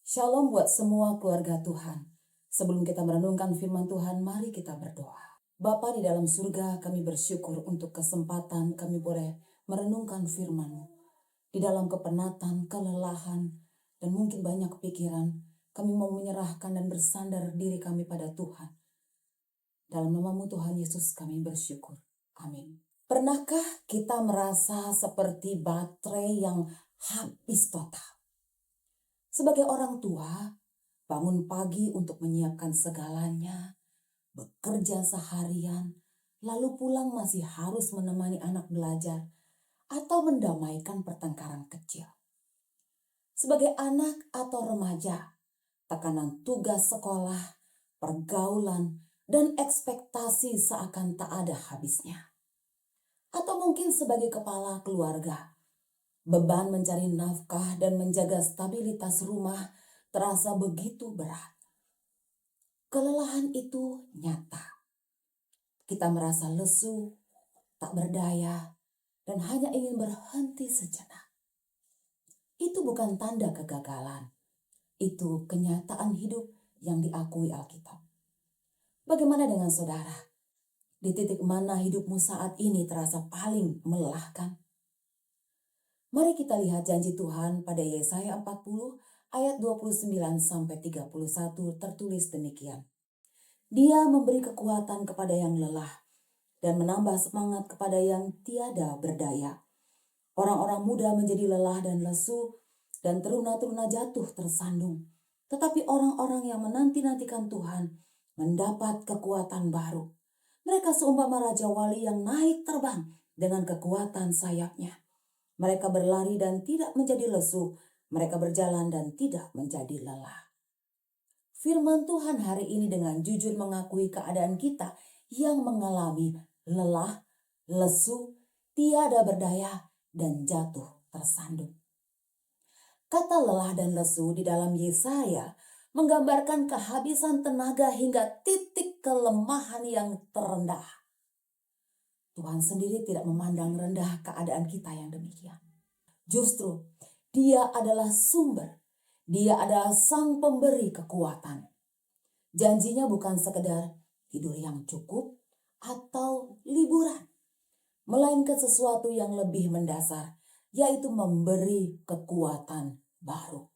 Shalom buat semua keluarga Tuhan. Sebelum kita merenungkan firman Tuhan, mari kita berdoa. Bapa di dalam surga, kami bersyukur untuk kesempatan kami boleh merenungkan firman-Mu. Di dalam kepenatan, kelelahan, dan mungkin banyak pikiran, kami mau menyerahkan dan bersandar diri kami pada Tuhan. Dalam nama-Mu Tuhan Yesus kami bersyukur. Amin. Pernahkah kita merasa seperti baterai yang habis total? Sebagai orang tua, bangun pagi untuk menyiapkan segalanya, bekerja seharian, lalu pulang masih harus menemani anak belajar atau mendamaikan pertengkaran kecil. Sebagai anak atau remaja, tekanan tugas sekolah, pergaulan, dan ekspektasi seakan tak ada habisnya. Atau mungkin sebagai kepala keluarga, beban mencari nafkah dan menjaga stabilitas rumah terasa begitu berat. Kelelahan itu nyata. Kita merasa lesu, tak berdaya, dan hanya ingin berhenti sejenak. Itu bukan tanda kegagalan. Itu kenyataan hidup yang diakui Alkitab. Bagaimana dengan saudara? Di titik mana hidupmu saat ini terasa paling melelahkan? Mari kita lihat janji Tuhan pada Yesaya 40 ayat 29-31 tertulis demikian. Dia memberi kekuatan kepada yang lelah dan menambah semangat kepada yang tiada berdaya. Orang-orang muda menjadi lelah dan lesu dan teruna-teruna jatuh tersandung. Tetapi orang-orang yang menanti-nantikan Tuhan mendapat kekuatan baru. Mereka seumpama Raja Wali yang naik terbang dengan kekuatan sayapnya. Mereka berlari dan tidak menjadi lesu. Mereka berjalan dan tidak menjadi lelah. Firman Tuhan hari ini dengan jujur mengakui keadaan kita yang mengalami lelah, lesu, tiada berdaya, dan jatuh tersandung. Kata lelah dan lesu di dalam Yesaya menggambarkan kehabisan tenaga hingga titik kelemahan yang terendah. Tuhan sendiri tidak memandang rendah keadaan kita yang demikian. Justru Dia adalah sumber. Dia adalah sang pemberi kekuatan. Janjinya bukan sekedar tidur yang cukup atau liburan, melainkan sesuatu yang lebih mendasar, yaitu memberi kekuatan baru.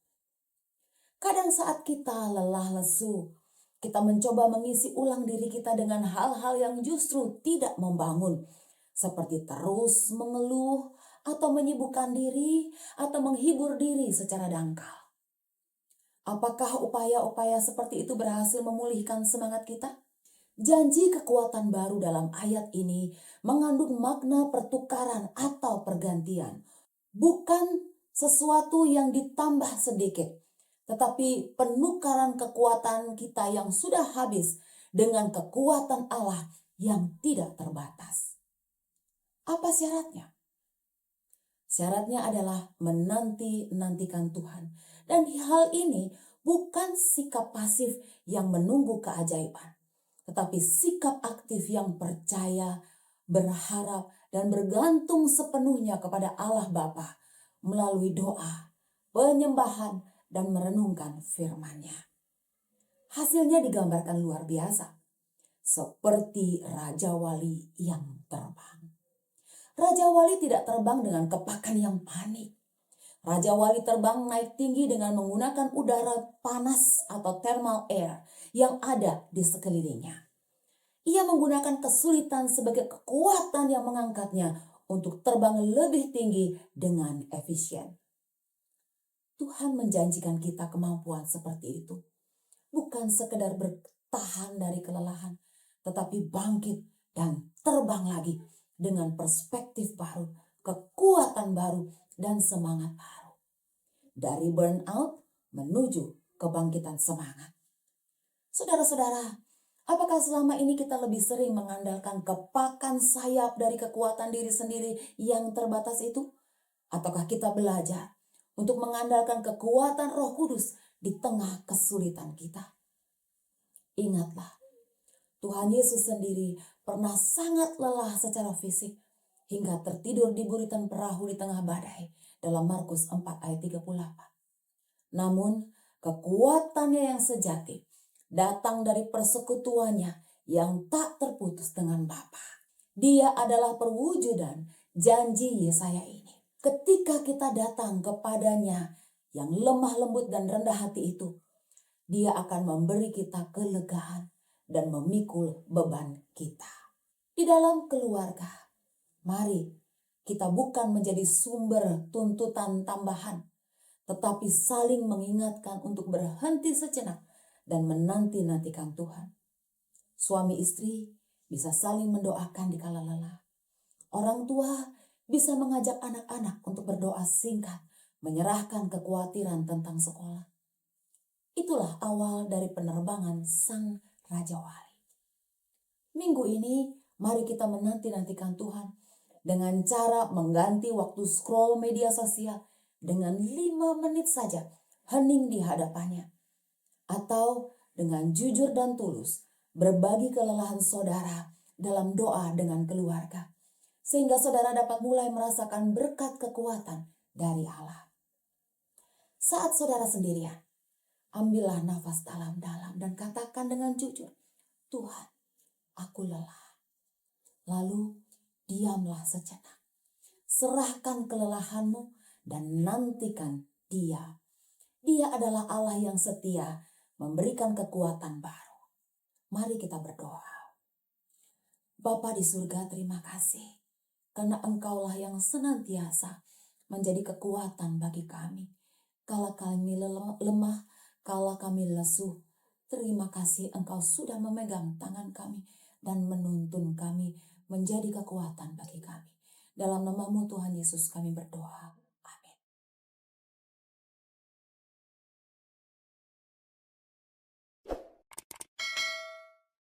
Kadang saat kita lelah lesu, kita mencoba mengisi ulang diri kita dengan hal-hal yang justru tidak membangun, seperti terus mengeluh atau menyibukkan diri atau menghibur diri secara dangkal. Apakah upaya-upaya seperti itu berhasil memulihkan semangat kita? Janji kekuatan baru dalam ayat ini mengandung makna pertukaran atau pergantian. Bukan sesuatu yang ditambah sedikit, tetapi penukaran kekuatan kita yang sudah habis dengan kekuatan Allah yang tidak terbatas. Apa syaratnya? Syaratnya adalah menanti-nantikan Tuhan. Dan hal ini bukan sikap pasif yang menunggu keajaiban, tetapi sikap aktif yang percaya, berharap, dan bergantung sepenuhnya kepada Allah Bapa melalui doa, penyembahan, dan merenungkan firman-Nya. Hasilnya digambarkan luar biasa, seperti Raja Wali yang terbang. Raja Wali tidak terbang dengan kepakan yang panik. Raja Wali terbang naik tinggi dengan menggunakan udara panas atau thermal air yang ada di sekelilingnya. Ia menggunakan kesulitan sebagai kekuatan yang mengangkatnya untuk terbang lebih tinggi dengan efisien. Tuhan menjanjikan kita kemampuan seperti itu. Bukan sekedar bertahan dari kelelahan, tetapi bangkit dan terbang lagi dengan perspektif baru, kekuatan baru, dan semangat baru. Dari burnout menuju kebangkitan semangat. Saudara-saudara, apakah selama ini kita lebih sering mengandalkan kepakan sayap dari kekuatan diri sendiri yang terbatas itu? Ataukah kita belajar untuk mengandalkan kekuatan Roh Kudus di tengah kesulitan kita? Ingatlah, Tuhan Yesus sendiri pernah sangat lelah secara fisik hingga tertidur di buritan perahu di tengah badai dalam Markus 4 ayat 38. Namun Kekuatannya yang sejati datang dari persekutuannya yang tak terputus dengan Bapa. Dia adalah perwujudan janji Yesaya ini. Ketika kita datang kepadanya yang lemah lembut dan rendah hati itu, dia akan memberi kita kelegaan dan memikul beban kita. Di dalam keluarga, mari kita bukan menjadi sumber tuntutan tambahan, tetapi saling mengingatkan untuk berhenti sejenak dan menanti-nantikan Tuhan. Suami istri bisa saling mendoakan di kala lelah. Orang tua bisa mengajak anak-anak untuk berdoa singkat, menyerahkan kekhawatiran tentang sekolah. Itulah awal dari penerbangan Sang Raja Wali. Minggu ini mari kita menanti-nantikan Tuhan dengan cara mengganti waktu scroll media sosial dengan 5 menit saja hening di hadapannya. Atau dengan jujur dan tulus berbagi kelelahan saudara dalam doa dengan keluarga. Sehingga saudara dapat mulai merasakan berkat kekuatan dari Allah. Saat saudara sendirian, ambillah nafas dalam-dalam dan katakan dengan jujur, Tuhan, aku lelah. Lalu diamlah sejenak. Serahkan kelelahanmu dan nantikan Dia. Dia adalah Allah yang setia memberikan kekuatan baru. Mari kita berdoa. Bapa di surga, terima kasih. Karena Engkaulah yang senantiasa menjadi kekuatan bagi kami. Kala kami lemah, kala kami lesuh, terima kasih Engkau sudah memegang tangan kami dan menuntun kami menjadi kekuatan bagi kami. Dalam nama-Mu Tuhan Yesus kami berdoa.